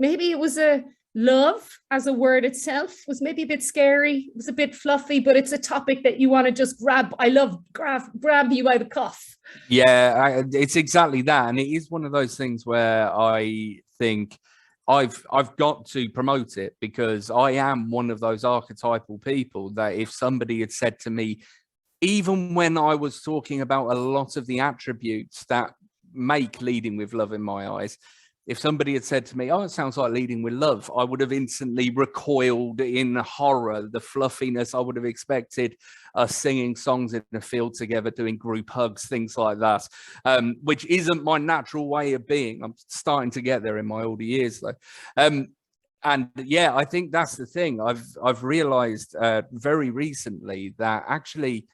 maybe it was a love as a word itself was maybe a bit scary. It was a bit fluffy, but it's a topic that you want to just grab. I love grab you by the cuff. Yeah, it's exactly that. And it is one of those things where I think I've got to promote it, because I am one of those archetypal people that if somebody had said to me, even when I was talking about a lot of the attributes that make leading with love in my eyes, if somebody had said to me, oh, it sounds like leading with love, I would have instantly recoiled in horror. The fluffiness, I would have expected us singing songs in a field together, doing group hugs, things like that, which isn't my natural way of being. I'm starting to get there in my older years, though. And yeah, I think that's the thing. I've realized very recently that actually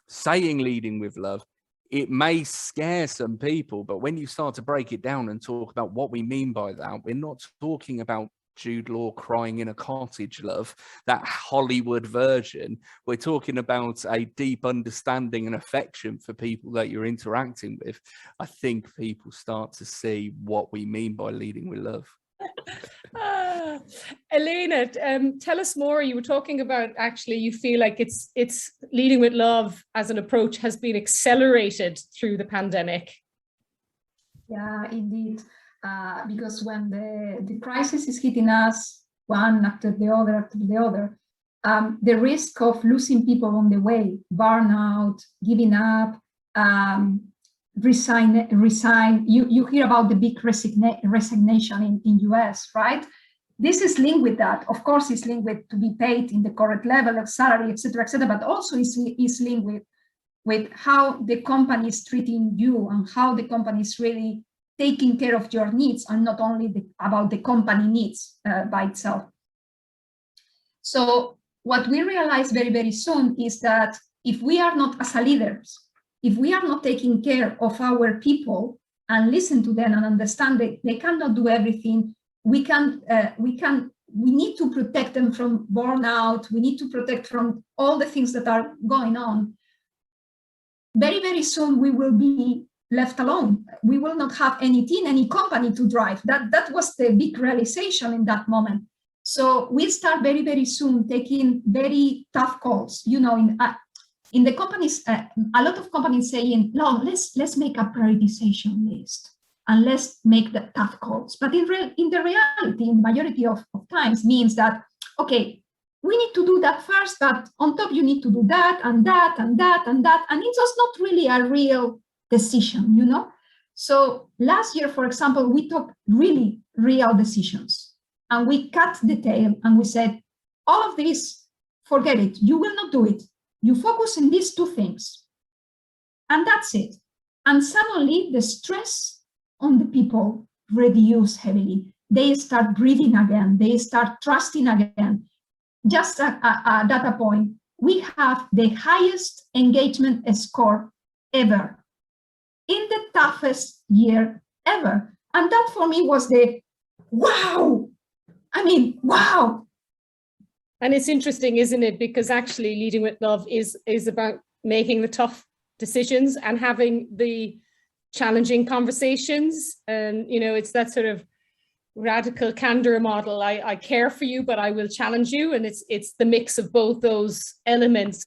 saying leading with love, it may scare some people, but when you start to break it down and talk about what we mean by that, we're not talking about Jude Law crying in a cottage love, that Hollywood version. We're talking about a deep understanding and affection for people that you're interacting with. I think people start to see what we mean by leading with love. Elena, tell us more. You were talking about actually you feel like it's leading with love as an approach has been accelerated through the pandemic. Yeah, indeed. Because when the crisis is hitting us one after the other, the risk of losing people on the way, burnout, giving up, resign. You hear about the big resignation in US, right? This is linked with that. Of course, it's linked with to be paid in the correct level of salary, etc., but also is linked with how the company is treating you and how the company is really taking care of your needs, and not only about the company needs by itself. So what we realized very, very soon is that if we are not, as a leaders, if we are not taking care of our people and listen to them and understand that they cannot do everything, we need to protect them from burnout. We need to protect from all the things that are going on. Very, very soon we will be left alone. We will not have any team, any company to drive. That was the big realization in that moment. So we start very, very soon taking very tough calls. You know, in the companies, a lot of companies saying, no, let's make a prioritization list and let's make the tough calls. But in the reality, in the majority of times, means that, okay, we need to do that first, but on top you need to do that and that and that and that. And it's just not really a real decision, you know? So last year, for example, we took really real decisions and we cut the tail and we said, all of this, forget it, you will not do it. You focus on these two things and that's it. And suddenly the stress on the people reduce heavily. They start breathing again. They start trusting again. Just a data point, we have the highest engagement score ever in the toughest year ever. And that for me was the wow. I mean, wow. And it's interesting, isn't it? Because actually leading with love is about making the tough decisions and having the challenging conversations. And, you know, it's that sort of radical candor model. I care for you, but I will challenge you. And it's the mix of both those elements